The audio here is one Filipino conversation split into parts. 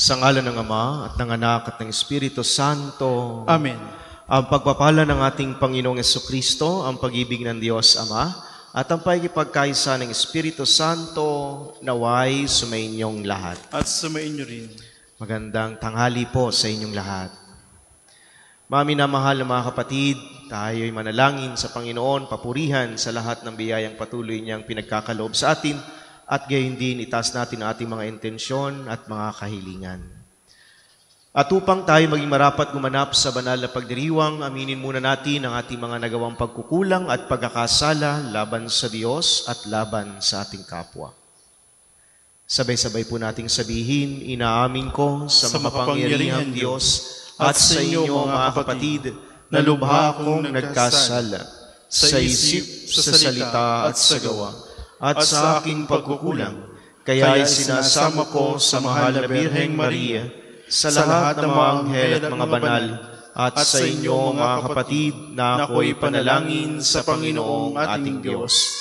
Sa ngalan ng Ama at ng Anak at ng Espiritu Santo. Amen. Ang pagpapala ng ating Panginoong Jesucristo, ang pag-ibig ng Diyos Ama, at ang pagkipagkaisa ng Espiritu Santo naway sumainyong lahat. At sumainyo rin. Magandang tanghali po sa inyong lahat. Mga minamahal na mga kapatid, tayo'y manalangin sa Panginoon, papurihan sa lahat ng biyayang patuloy niyang pinagkakaloob sa atin, at gayon din itaas natin ang ating mga intensyon at mga kahilingan. At upang tayo maging marapat gumanap sa banal na pagdiriwang, aminin muna natin ang ating mga nagawang pagkukulang at pagkakasala laban sa Diyos at laban sa ating kapwa. Sabay-sabay po nating sabihin, inaamin ko sa makapangyarihang Diyos at sa inyo mga kapatid na lubha akong nagkasala sa isip, sa salita at sa gawa, at sa aking pagkukulang, kaya sinasama ko sa mahal na Birheng Maria, sa lahat ng mga anghel at mga banal, at sa inyo mga kapatid na ako'y panalangin sa Panginoong ating Diyos.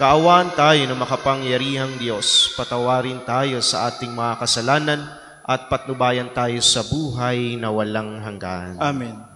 Kaawaan tayo ng makapangyarihang Diyos, patawarin tayo sa ating mga kasalanan, at patnubayan tayo sa buhay na walang hanggan. Amen.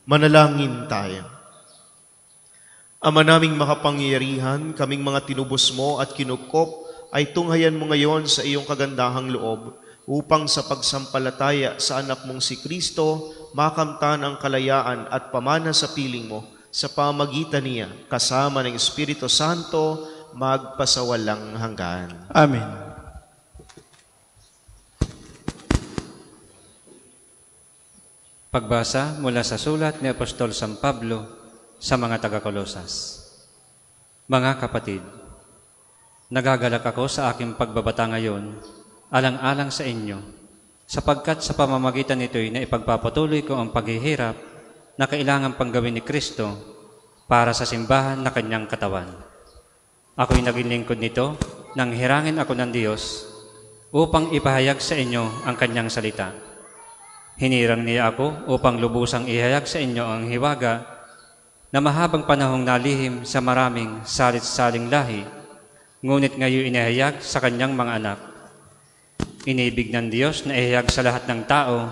Manalangin tayo. Ama naming makapangyarihan, kaming mga tinubos mo at kinukop ay tunghayan mo ngayon sa iyong kagandahang loob upang sa pagsampalataya sa anak mong si Kristo, makamtan ang kalayaan at pamana sa piling mo sa pamagitan niya kasama ng Espiritu Santo magpasawalang hanggan. Amen. Pagbasa mula sa sulat ni Apostol San Pablo sa mga taga-Kolosas. Mga kapatid, nagagalak ako sa aking pagbabata ngayon, alang-alang sa inyo, sapagkat sa pamamagitan nito'y na ipagpapatuloy ko ang paghihirap na kailangan panggawin ni Kristo para sa simbahan na kanyang katawan. Ako'y naging lingkod nito nang hirangin ako ng Diyos upang ipahayag sa inyo ang kanyang salita. Hinirang niya ako upang lubusang ihayag sa inyo ang hiwaga na mahabang panahong nalihim sa maraming salit-saling lahi, ngunit ngayon inihayag sa kanyang mga anak. Inibig ng Diyos na ihayag sa lahat ng tao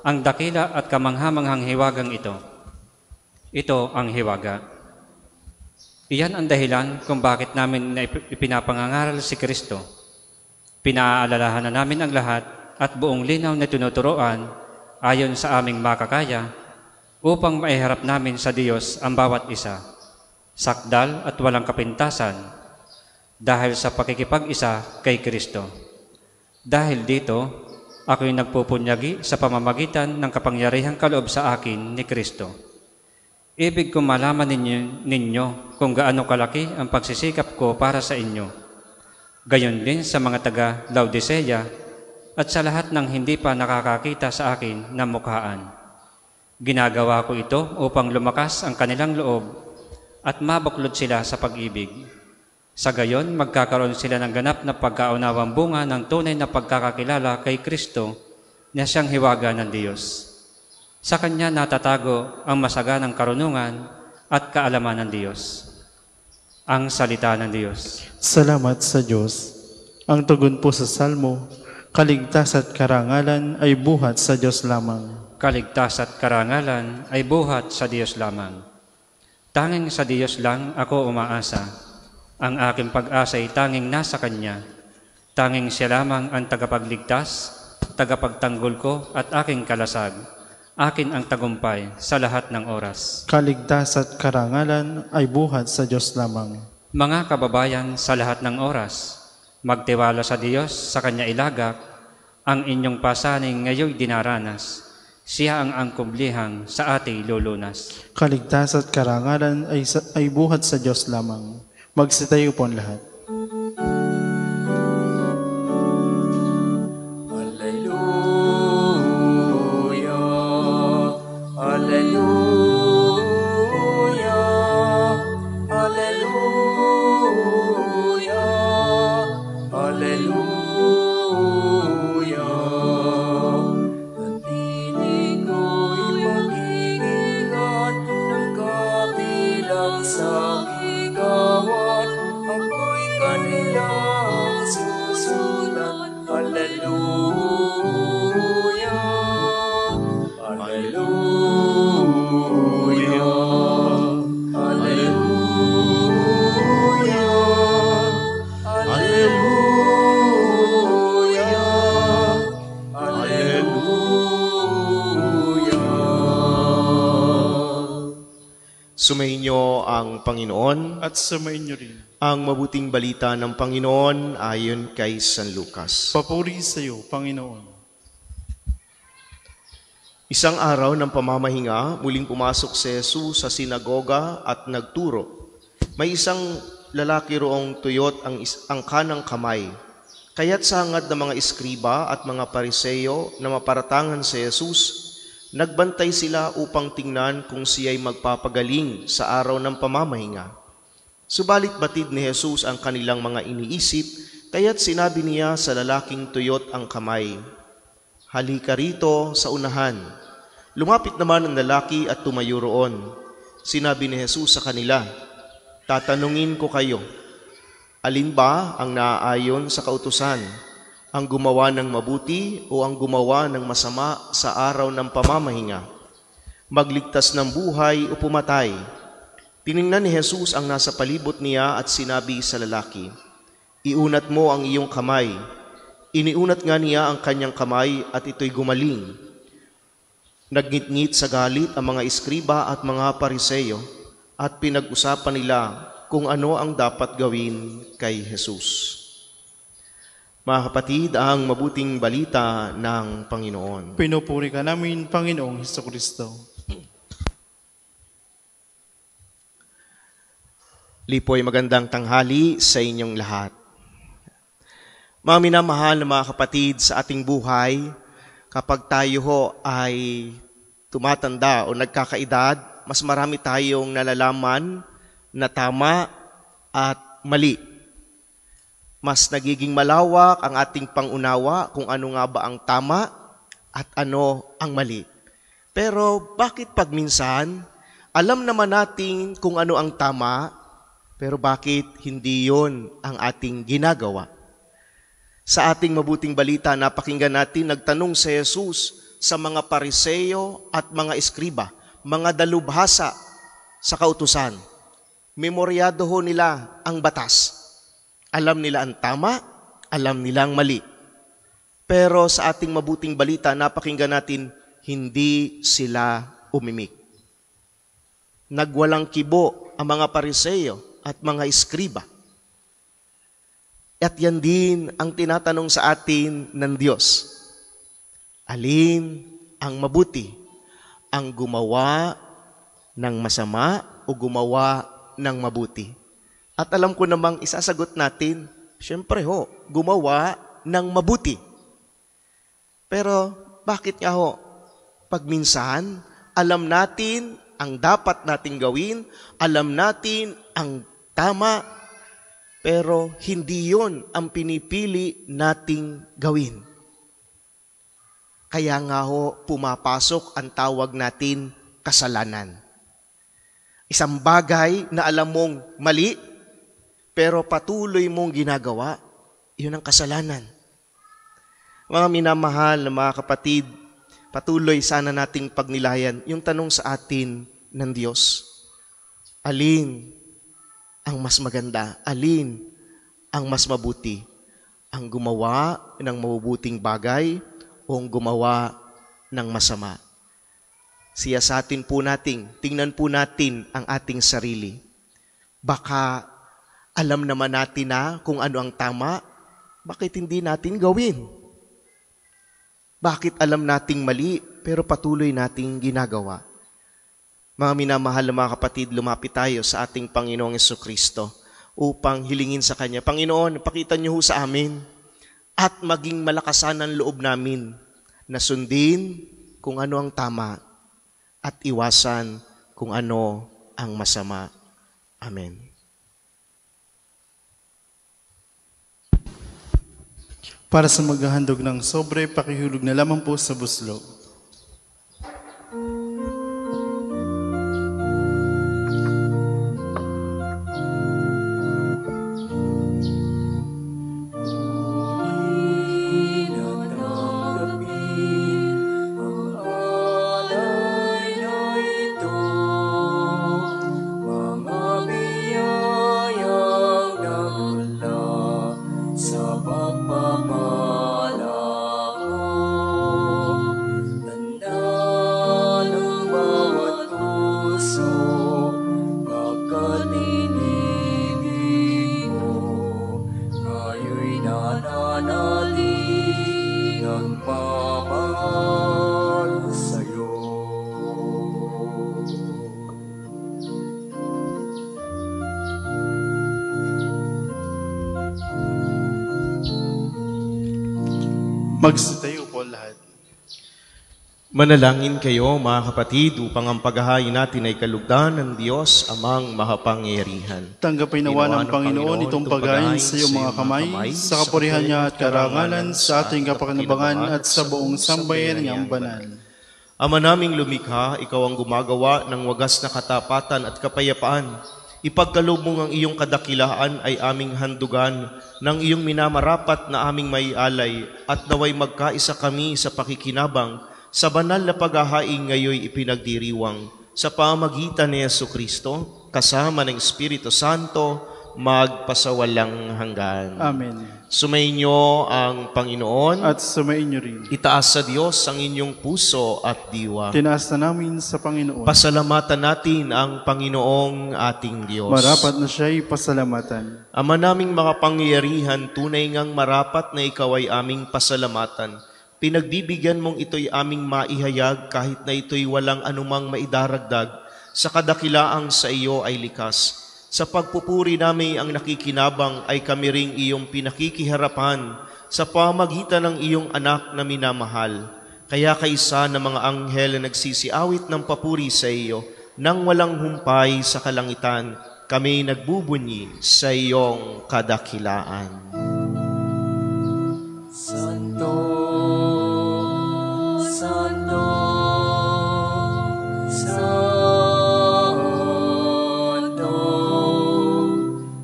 ang dakila at kamanghamanghang hiwagang ito. Ito ang hiwaga. Iyan ang dahilan kung bakit namin ipinapangangaral si Kristo. Pinaalalahan na namin ang lahat at buong linaw na tinuturoan ayon sa aming makakaya, upang maiharap namin sa Diyos ang bawat isa, sakdal at walang kapintasan, dahil sa pakikipag-isa kay Kristo. Dahil dito, ako'y nagpupunyagi sa pamamagitan ng kapangyarihang kaloob sa akin ni Kristo. Ibig kong malaman ninyo kung gaano kalaki ang pagsisikap ko para sa inyo. Gayon din sa mga taga-Laodicea, at sa lahat ng hindi pa nakakakita sa akin na mukhaan. Ginagawa ko ito upang lumakas ang kanilang loob at mabuklod sila sa pag-ibig. Sa gayon, magkakaroon sila ng ganap na pagkaunawang bunga ng tunay na pagkakakilala kay Kristo na siyang hiwaga ng Diyos. Sa Kanya natatago ang masaganang karunungan at kaalaman ng Diyos. Ang salita ng Diyos. Salamat sa Diyos. Ang tugon po sa salmo, kaligtas at karangalan ay buhat sa Diyos lamang. Kaligtas at karangalan ay buhat sa Diyos lamang. Tanging sa Diyos lang ako umaasa. Ang aking pag-asa ay tanging nasa Kanya. Tanging Siya lamang ang tagapagligtas, tagapagtanggol ko at aking kalasag. Akin ang tagumpay sa lahat ng oras. Kaligtas at karangalan ay buhat sa Diyos lamang. Mga kababayan sa lahat ng oras, magtiwala sa Diyos, sa Kanya ilagak, ang inyong pasaning ngayon dinaranas. Siya ang angkumblihang sa ating lulunas. Kaligtas at karangalan ay buhat sa Diyos lamang. Magsitayo po ang lahat. Sumainyo ang Panginoon At sumainyo rin. ang mabuting balita ng Panginoon ayon kay San Lucas. Papuri sa iyo, Panginoon. Isang araw ng pamamahinga, muling pumasok si Jesus sa sinagoga at nagturo. May isang lalaki roong tuyot ang kanang kamay. Kaya't sangad ng mga eskriba at mga pariseyo na maparatangan si Jesus, nagbantay sila upang tingnan kung siya'y magpapagaling sa araw ng pamamahinga. Subalit batid ni Jesus ang kanilang mga iniisip, kaya't sinabi niya sa lalaking tuyot ang kamay, "Halika rito sa unahan." Lumapit naman ang lalaki at tumayo roon. Sinabi ni Jesus sa kanila, "Tatanungin ko kayo, alin ba ang naaayon sa kautusan? Ang gumawa ng mabuti o ang gumawa ng masama sa araw ng pamamahinga? Magligtas ng buhay o pumatay?" Tiningnan ni Jesus ang nasa palibot niya at sinabi sa lalaki, "Iunat mo ang iyong kamay." Iniunat nga niya ang kanyang kamay at ito'y gumaling. Nagngit-ngit sa galit ang mga eskriba at mga pariseyo at pinag-usapan nila kung ano ang dapat gawin kay Jesus. Mga kapatid, ang mabuting balita ng Panginoon. Pinupuri ka namin, Panginoong Hesukristo. Lipoy, magandang tanghali sa inyong lahat. Mga minamahal na mga kapatid, sa ating buhay, kapag tayo ho ay tumatanda o nagkakaedad, mas marami tayong nalalaman na tama at mali. Mas nagiging malawak ang ating pangunawa kung ano nga ba ang tama at ano ang mali. Pero bakit pag minsan, alam naman natin kung ano ang tama, pero bakit hindi yon ang ating ginagawa? Sa ating mabuting balita, napakinggan natin, nagtanong si Jesus sa mga pariseyo at mga eskriba, mga dalubhasa sa kautusan. Memoryado ho nila ang batas. Alam nila ang tama, alam nila ang mali. Pero sa ating mabuting balita, napakinggan natin, hindi sila umimik. Nagwalang kibo ang mga pariseyo at mga eskriba. At yan din ang tinatanong sa atin ng Diyos. Alin ang mabuti? Ang gumawa ng masama o gumawa ng mabuti? At alam ko namang isasagot natin, syempre ho, gumawa ng mabuti. Pero bakit nga ho? Pag minsan, alam natin ang dapat nating gawin, alam natin ang tama, pero hindi yon ang pinipili nating gawin. Kaya nga ho, pumapasok ang tawag natin kasalanan. Isang bagay na alam mong mali, pero patuloy mong ginagawa, yun ang kasalanan. Mga minamahal na mga kapatid, patuloy sana nating pagnilayan yung tanong sa atin ng Diyos. Alin ang mas maganda? Alin ang mas mabuti? Ang gumawa ng mabubuting bagay o ang gumawa ng masama? Siyasatin po natin, tingnan po natin ang ating sarili. Baka alam naman natin na kung ano ang tama, bakit hindi natin gawin? Bakit alam nating mali, pero patuloy nating ginagawa? Mga minamahal na mga kapatid, lumapit tayo sa ating Panginoong Jesucristo upang hilingin sa Kanya, Panginoon, pakita niyo ho sa amin at maging malakasan ang loob namin na sundin kung ano ang tama at iwasan kung ano ang masama. Amen. Para sa maghahandog ng sobre, pakihulog na lamang po sa buslo. Magsitayo po lahat. Manalangin kayo mga kapatid upang ang paghahain natin ay kalugdan ng Diyos amang mahapangyarihan. Tanggapin nawa ng Panginoon itong paghahain sa iyong mga kamay, sa kapurihan niya at karangalan, sa ating kapakinabangan at sa buong sambayan niyang banal. Ama naming lumikha, ikaw ang gumagawa ng wagas na katapatan at kapayapaan. Ipagkaloob mo ang iyong kadakilaan ay aming handugan ng iyong minamarapat na aming maialay at naway magkaisa kami sa pakikinabang sa banal na paghahain ngayoy ipinagdiriwang sa pamagitan ni Jesucristo kasama ng Espiritu Santo magpasawalang hanggan. Amen. Sumainyo ang Panginoon At sumainyo rin. itaas sa Diyos ang inyong puso at diwa. Tinaas na namin sa Panginoon. Pasalamatan natin ang Panginoong ating Diyos. Marapat na siya'y pasalamatan. Ama naming makapangyarihan, tunay ngang marapat na ikaw ay aming pasalamatan. Pinagbibigyan mong ito'y aming maihayag kahit na ito'y walang anumang maidaragdag. Sa kadakilaang sa iyo ay likas. Sa pagpupuri namin ang nakikinabang ay kami ring iyong pinakikiharapan sa pamagitan ng iyong anak na minamahal. Kaya kaisa ng mga anghel na nagsisiawit ng papuri sa iyo, nang walang humpay sa kalangitan, kami nagbubunyi sa iyong kadakilaan. Santo, Santo, Santo,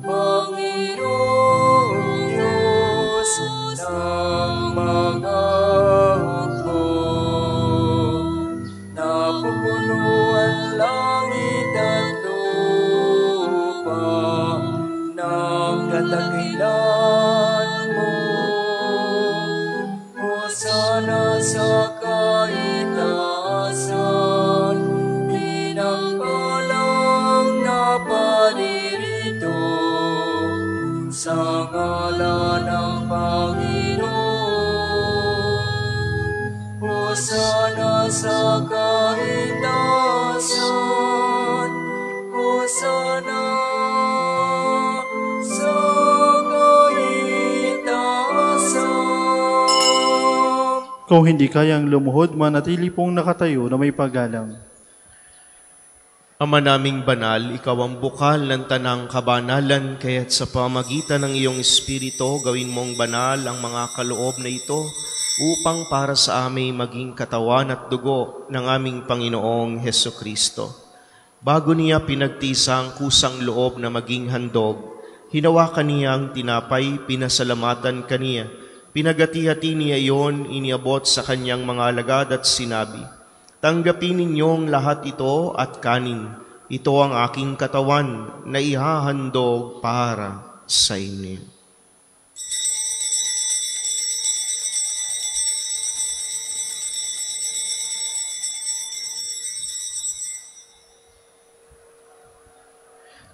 Panginoong Diyos ng mga hukbo, napupuno ang langit at lupa ng kadakilaan mo. Hosana sa kaitaasan, pinagpalang na paririto sa ngalan ng Panginoon. Hosana sa kaitaasan, Hosana sa kaitaasan. Kung hindi kayang lumuhod, manatili pong nakatayo na may paggalang. Ama naming banal, ikaw ang bukal ng tanang kabanalan, kaya't sa pamagitan ng iyong Espiritu, gawin mong banal ang mga kaloob na ito upang para sa amin maging katawan at dugo ng aming Panginoong Hesukristo. Bago niya pinagtisa ang kusang loob na maging handog, hinawakan niya ang tinapay, pinasalamatan kaniya. Pinagati-hati niya iyon, iniabot sa kanyang mga alagad at sinabi, "Tanggapin ninyong lahat ito at kanin. Ito ang aking katawan na ihahandog para sa inyo."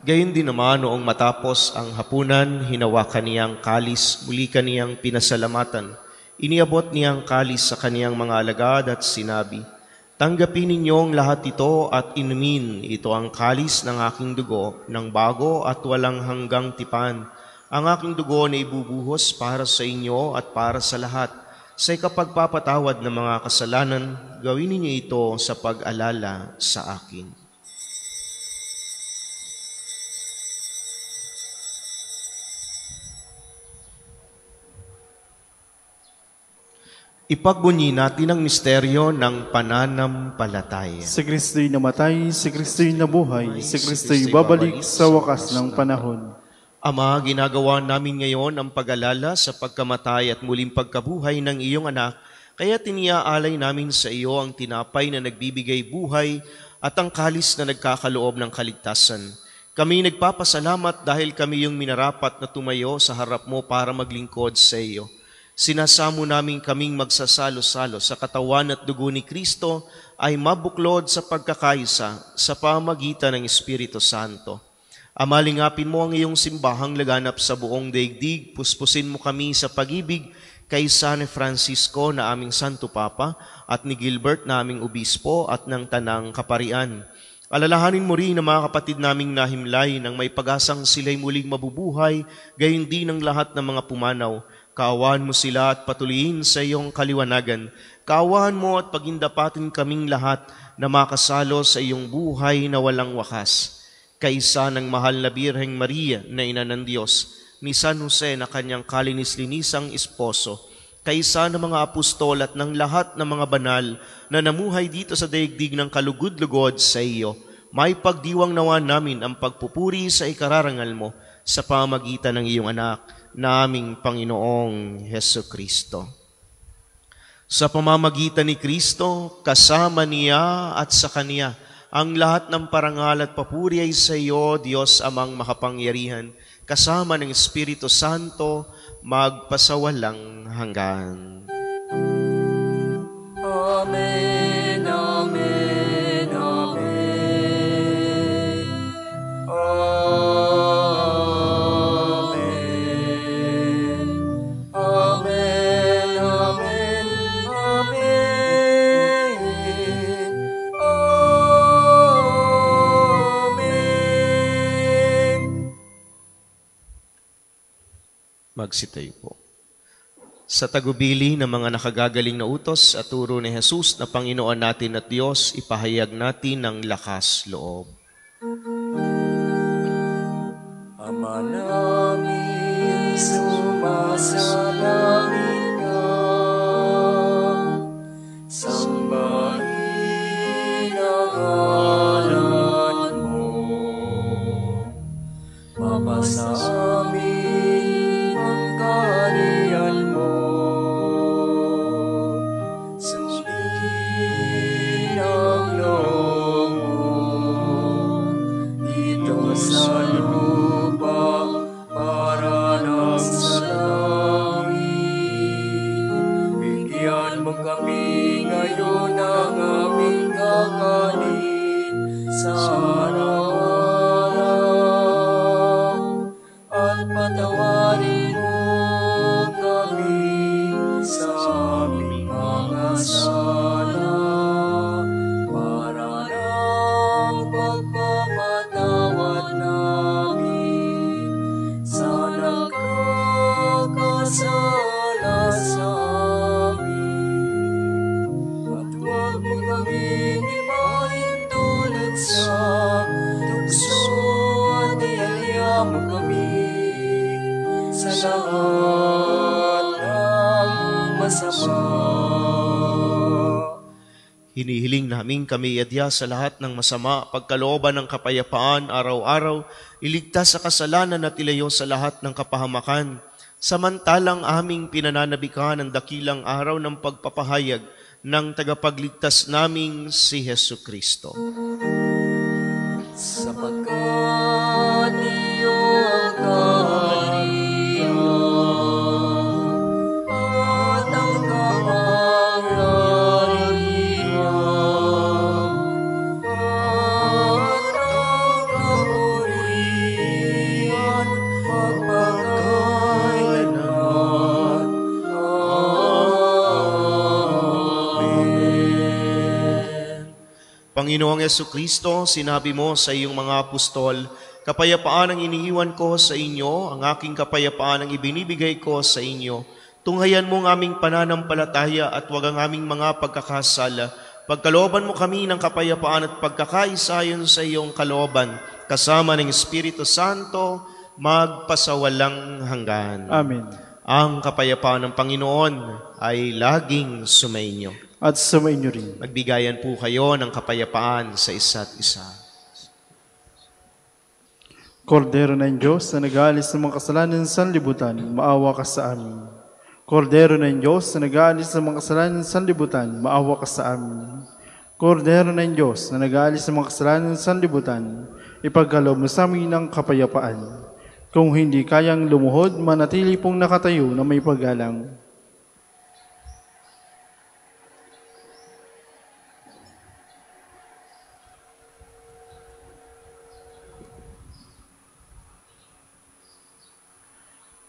Gayon din naman noong matapos ang hapunan, hinawakan niyang kalis, muli kaniyang pinasalamatan. Iniabot niyang kalis sa kaniyang mga alagad at sinabi, "Tanggapin ninyong lahat ito at inumin. Ito ang kalis ng aking dugo, ng bago at walang hanggang tipan. Ang aking dugo na ibubuhos para sa inyo at para sa lahat. Sa ikapagpapatawad ng mga kasalanan, gawin ninyo ito sa pag-alala sa akin." Ipagbunyi natin ang misteryo ng pananampalataya. Si Kristo'y namatay, si Kristo'y nabuhay, si Kristo'y babalik sa wakas ng panahon. Ama, ginagawa namin ngayon ang pag-alala sa pagkamatay at muling pagkabuhay ng iyong anak, kaya tiniaalay namin sa iyo ang tinapay na nagbibigay buhay at ang kalis na nagkakaloob ng kaligtasan. Kami nagpapasalamat dahil kami yung minarapat na tumayo sa harap mo para maglingkod sa iyo. Sinasamo namin kaming magsasalo-salo sa katawan at dugo ni Kristo ay mabuklod sa pagkakaisa sa pamagitan ng Espiritu Santo. Amalingapin mo ang iyong simbahang laganap sa buong daigdig, puspusin mo kami sa pag-ibig kay San Francisco na aming Santo Papa at ni Gilbert na aming Obispo at ng Tanang Kaparian. Alalahanin mo rin ang mga kapatid naming nahimlay nang may pag-asang sila'y muling mabubuhay, gayon din ang lahat ng mga pumanaw. Kaawaan mo sila at patuloyin sa iyong kaliwanagan. Kaawaan mo at pagindapatin kaming lahat na makasalo sa iyong buhay na walang wakas. Kaisa ng mahal na Birheng Maria na ina ng Diyos, ni San Jose na kanyang kalinis-linisang esposo, kaisa ng mga apostol at ng lahat ng mga banal na namuhay dito sa daigdig ng kalugod-lugod sa iyo, may pagdiwang nawa namin ang pagpupuri sa ikararangal mo sa pamagitan ng iyong anak, na aming Panginoong Hesukristo. Sa pamamagitan ni Kristo, kasama niya at sa Kaniya, ang lahat ng parangal at papuri ay sa iyo, Diyos amang makapangyarihan, kasama ng Espiritu Santo, magpasawalang hanggan. Amen, amen, amen. Magsitayo po. Sa tagubili ng mga nakagagaling na utos at turo ni Jesus na Panginoon natin at Diyos, ipahayag natin ng lakas loob. Ama namin, sumasalangit ka, sambahin ang ngalan mo, mapasa amin ang kaharian mo, sundin ang loob mo, dito sa lupa para nang sa langit. Bigyan mo kami ngayon ng aming kakanin sa araw-araw, at patawarin mo kami sa aming mga sala, para ng pagpapatawad namin sa nagkakasala sa amin. At huwag mo kaming ipahintulot sa tukso, at ialya mo kami sa lahat ng masama. Hinihiling namin kami adya sa lahat ng masama, pagkalooban ng kapayapaan araw-araw, iligtas sa kasalanan at ilayo sa lahat ng kapahamakan. Samantalang aming pinananabikan ang dakilang araw ng pagpapahayag ng tagapagligtas naming si Hesu Kristo. Sapagkat iyo ang kaharian at ang kapangyarihan at ang kapurihan magpakailanman. Amen. Panginoong Jesucristo, sinabi mo sa iyong mga apostol, kapayapaan ang iniiwan ko sa inyo, ang aking kapayapaan ang ibinibigay ko sa inyo. Tunghayan mo ang aming pananampalataya at huwag ang aming mga pagkakasala. Pagkalooban mo kami ng kapayapaan at pagkakaisayon sa iyong kalooban, kasama ng Espiritu Santo, magpasawalang hanggan. Amen. Ang kapayapaan ng Panginoon ay laging sumainyo. At sumainyo rin. Magbigayan po kayo ng kapayapaan sa isa't isa. Kordero ng Diyos na nag-aalis ng mga kasalanan sa sanlibutan, maawa ka sa amin. Kordero ng Diyos na nag-aalis ng mga kasalanan sa sanlibutan, maawa ka sa amin. Kordero ng Diyos na nag-aalis ng mga kasalanan sa sanlibutan, ipagkaloob mo sa amin ng kapayapaan. Kung hindi kayang lumuhod, manatili pong nakatayo na may paggalang.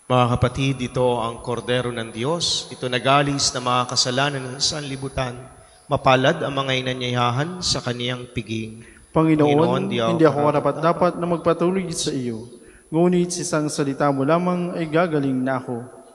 Mga kapatid, ito ang kordero ng Diyos. Ito nagalis na mga kasalanan ng sanlibutan. Mapalad ang mga inanyayahan sa kaniyang piging. Panginoon, hindi ako karapat-dapat na magpatuloy sa iyo. Ngunit isang salita mo lamang ay gagaling na ako.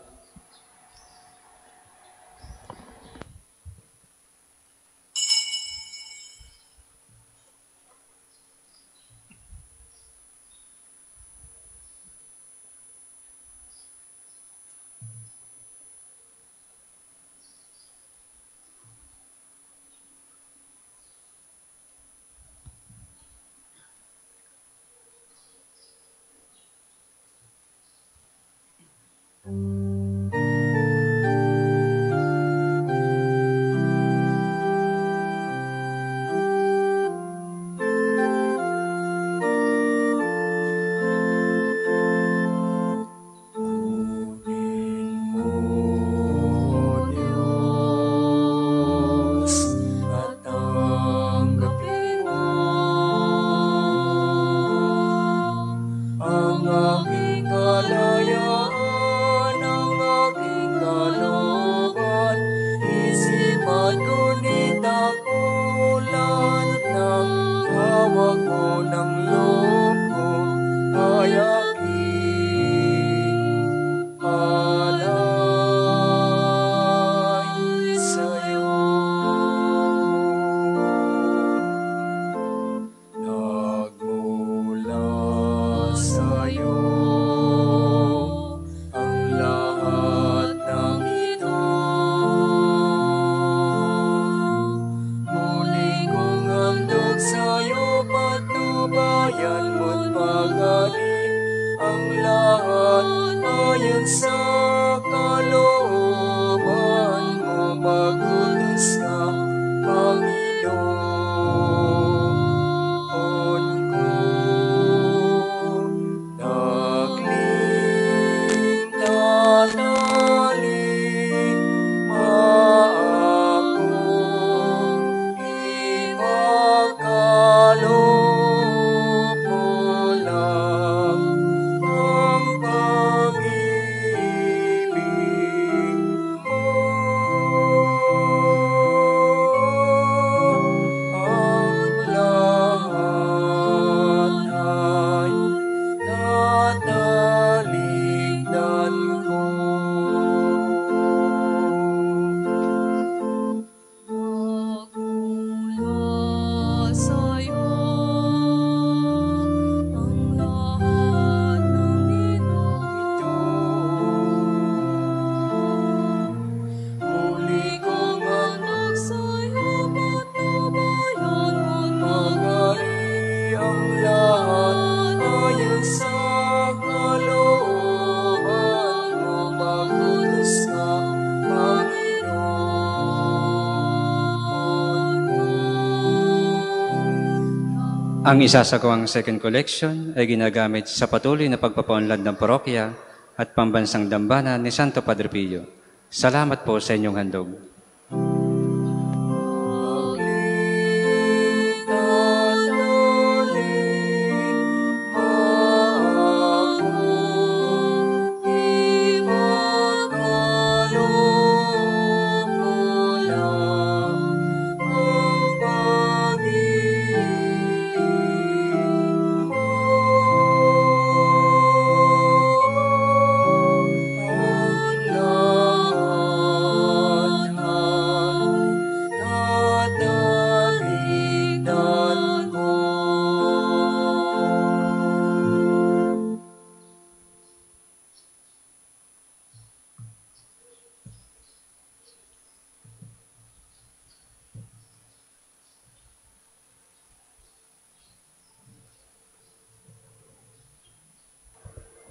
Ang isasagawang second collection ay ginagamit sa patuloy na pagpapaunlad ng parokya at pambansang dambana ni Santo Padre Pio. Salamat po sa inyong handog.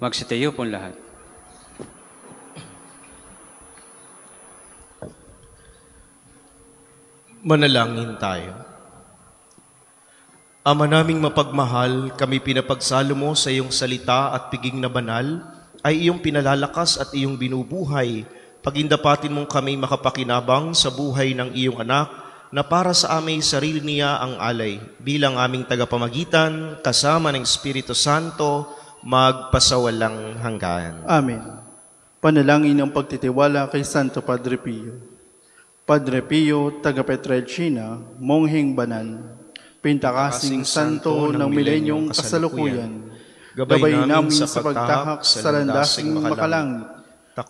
Magsitayo po lahat. Manalangin tayo. Ama naming mapagmahal, kami pinapagsalo mo sa iyong salita at piging na banal, ay iyong pinalalakas at iyong binubuhay. Pagindapatin mong kami makapakinabang sa buhay ng iyong anak, na para sa aming sarili niya ang alay, bilang aming tagapamagitan, kasama ng Espiritu Santo, magpasawalang hanggan. Amen. Panalangin ng pagtitiwala kay Santo Padre Pio. Padre Pio, taga Pietrelcina, mongheng banal, pintakasing santo ng milenyong kasalukuyan, gabay namin sa pagtahak sa landasing makalangit,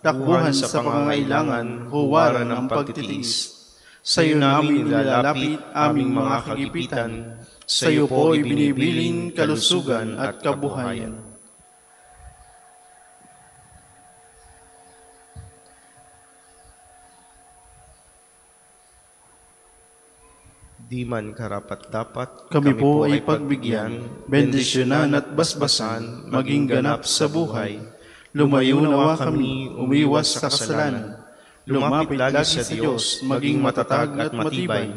takbuhan sa pangangailangan, huwaran ng pagtitiis. Sa iyo namin nilalapit aming mga kagipitan, sa iyo po ibinibilin kalusugan at kabuhayan. Di man karapat-dapat, Kami po ay pagbigyan, bendisyonan at basbasan, maging ganap sa buhay. Lumayo nawa kami, umiwas sa kasalanan. Lumapit lagi sa Diyos, maging matatag at matibay.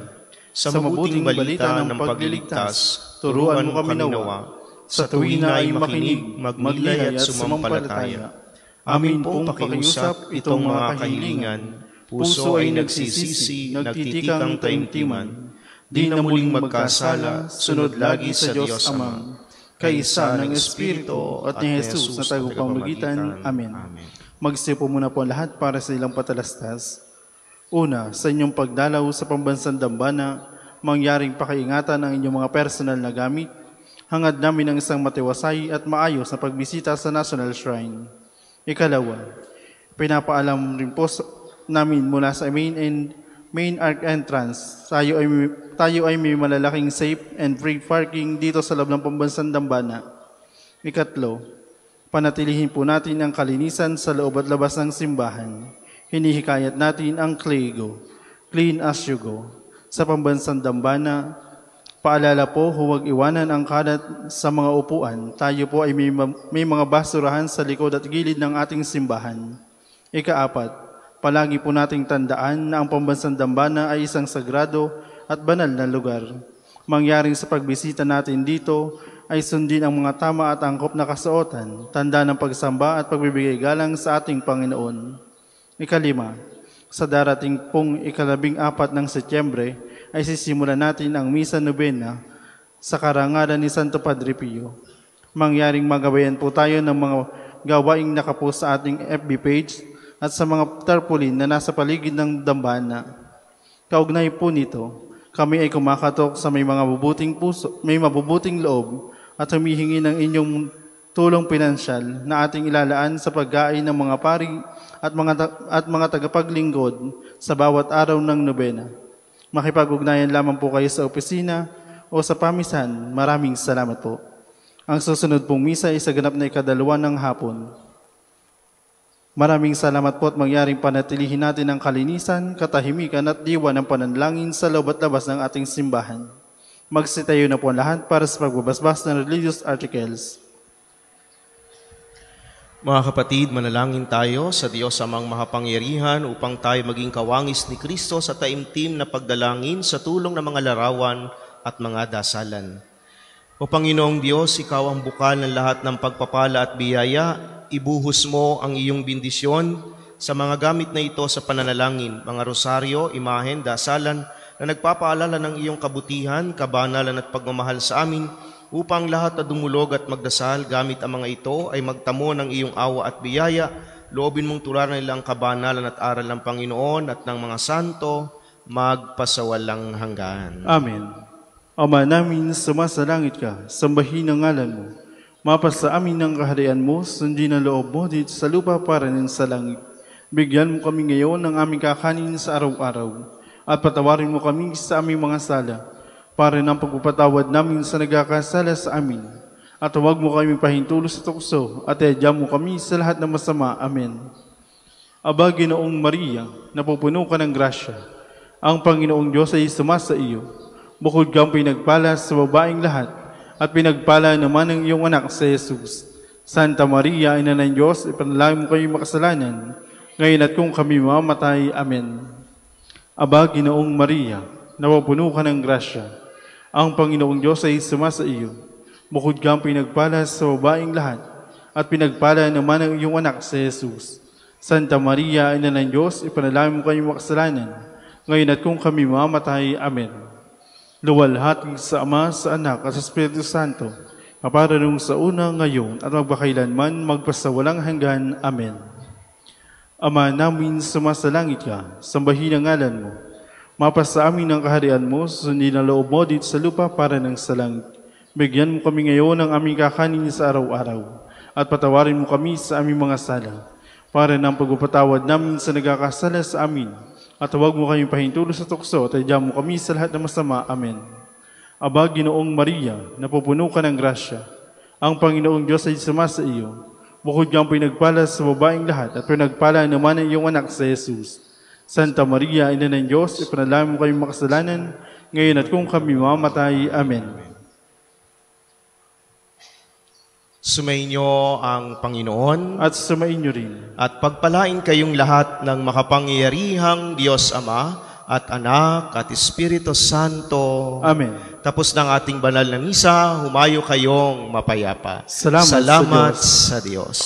Sa mabuting balita ng pagliligtas, turuan mo kami nawa. Sa tuwina ay makinig, maglay at sumampalataya. Amin pong pakiusap itong mga kahilingan. Puso ay nagsisisi, nagtitikang taimtiman. Di na muling magkasala, sunod lagi sa Diyos Ama, kaisa ng Espiritu at ni Jesus na tagapamagitan. Amen. Magsipo muna po lahat para sa ilang patalastas. Una, sa inyong pagdalaw sa pambansang dambana, mangyaring pakiingatan ang inyong mga personal na gamit. Hangad namin ang isang matiwasay at maayos na pagbisita sa National Shrine. Ikalawa, pinapaalam rin po namin mula sa main arc entrance, tayo ay may malalaking safe and free parking dito sa loob ng pambansang dambana. Ikatlo, panatilihin po natin ang kalinisan sa loob at labas ng simbahan. Hinihikayat natin ang Clego, clean as you go. Sa pambansang dambana, paalala po, huwag iwanan ang kalat sa mga upuan. Tayo po ay may mga basurahan sa likod at gilid ng ating simbahan. Ikaapat, palagi po nating tandaan na ang pambansang dambana ay isang sagrado at banal na lugar. Mangyaring sa pagbisita natin dito ay sundin ang mga tama at angkop na kasuotan, tanda ng pagsamba at pagbibigay galang sa ating Panginoon. Ikalima, sa darating pong 14 ng Setyembre ay sisimulan natin ang Misa Novena sa karangalan ni Santo Padre Pio. Mangyaring magabayan po tayo ng mga gawaing nakapost sa ating FB page at sa mga tarpaulin na nasa paligid ng dambana. Kaugnay po nito, kami ay kumakatok sa may mga mabubuting puso, may mabubuting loob at humihingi ng inyong tulong pinansyal na ating ilalaan sa pagkain ng mga pari at mga tagapaglingkod sa bawat araw ng nobena. Makipag-ugnayan lamang po kayo sa opisina o sa pamisan. Maraming salamat po. Ang susunod pong misa ay sa ganap na 2:00 ng hapon. Maraming salamat po at mangyaring panatilihin natin ang kalinisan, katahimikan at diwa ng pananalangin sa loob at labas ng ating simbahan. Magsitayo na po lahat para sa pagbabasbas ng religious articles. Mga kapatid, manalangin tayo sa Diyos Amang Makapangyarihan upang tayo maging kawangis ni Kristo sa taimtim na pagdalangin sa tulong ng mga larawan at mga dasalan. O Panginoong Diyos, Ikaw ang bukal ng lahat ng pagpapala at biyaya. Ibuhos mo ang iyong bendisyon sa mga gamit na ito sa pananalangin, mga rosaryo, imahen, dasalan na nagpapaalala ng iyong kabutihan, kabanalan at pagmamahal sa amin, upang lahat na dumulog at magdasal gamit ang mga ito ay magtamo ng iyong awa at biyaya. Loobin mong tularan nila ang kabanalan at aral ng Panginoon at ng mga santo, magpasawalang hanggan. Amen. Ama namin, sumasalangit ka, sambahin ang ngalan mo. Mapasa amin ang kaharian mo, sundin ang loob mo dito sa lupa para rin sa langit. Bigyan mo kami ngayon ng aming kakanin sa araw-araw, at patawarin mo kami sa aming mga sala, para ng pagpapatawad namin sa nagkakasala sa amin. At huwag mo kami pahintulo sa tukso, at iadya mo kami sa lahat ng masama. Amen. Aba, Ginoong Maria, napupuno ka ng grasya. Ang Panginoong Diyos ay sumasa iyo. Bukod kang pinagpala sa babaeng lahat, at pinagpala naman ang iyong anak sa Jesus. Santa Maria, Ina ng Diyos, ipanalangin mo kayong makasalanan, ngayon at kung kami mamatay. Amen. Aba, Ginoong Maria, napupuno ka ng grasya. Ang Panginoong Diyos ay sumasa iyo. Bukod kang pinagpala sa babaeng lahat, at pinagpala naman ang iyong anak sa Jesus. Santa Maria, Ina ng Diyos, ipanalangin mo kayong makasalanan, ngayon at kung kami mamatay. Amen. Luwalhati sa Ama, sa Anak, at sa Espiritu Santo, kaparanong sa una, ngayon, at magpakailanman, magpasawalang hanggan. Amen. Ama namin, sumasalangit ka, sambahin ang ngalan mo. Mapasa amin ang kaharian mo, sundin ang loob mo dito sa lupa para ng sa langit. Bigyan mo kami ngayon ng aming kakanin sa araw-araw, at patawarin mo kami sa aming mga sala, para ng pagpapatawad namin sa nagkakasala sa amin. At huwag mo kayong pahintulo sa tukso, at iadya mo kami sa lahat ng masama. Amen. Aba, Ginoong Maria, napupuno ka ng grasya. Ang Panginoong Diyos ay sumasa iyo. Bukod kang pinagpala sa babaeng lahat, at pinagpala naman ang iyong anak sa Jesus. Santa Maria, Ina ng Diyos, ipanalangin mo kayong makasalanan, ngayon at kung kami mamatay. Amen. Sumainyo ang Panginoon, At sumainyo rin. at pagpalain kayong lahat ng makapangyarihang Diyos Ama at Anak at Espiritu Santo. Amen. Tapos ng ating banal na misa, humayo kayong mapayapa. Salamat sa Salamat Diyos. sa Diyos.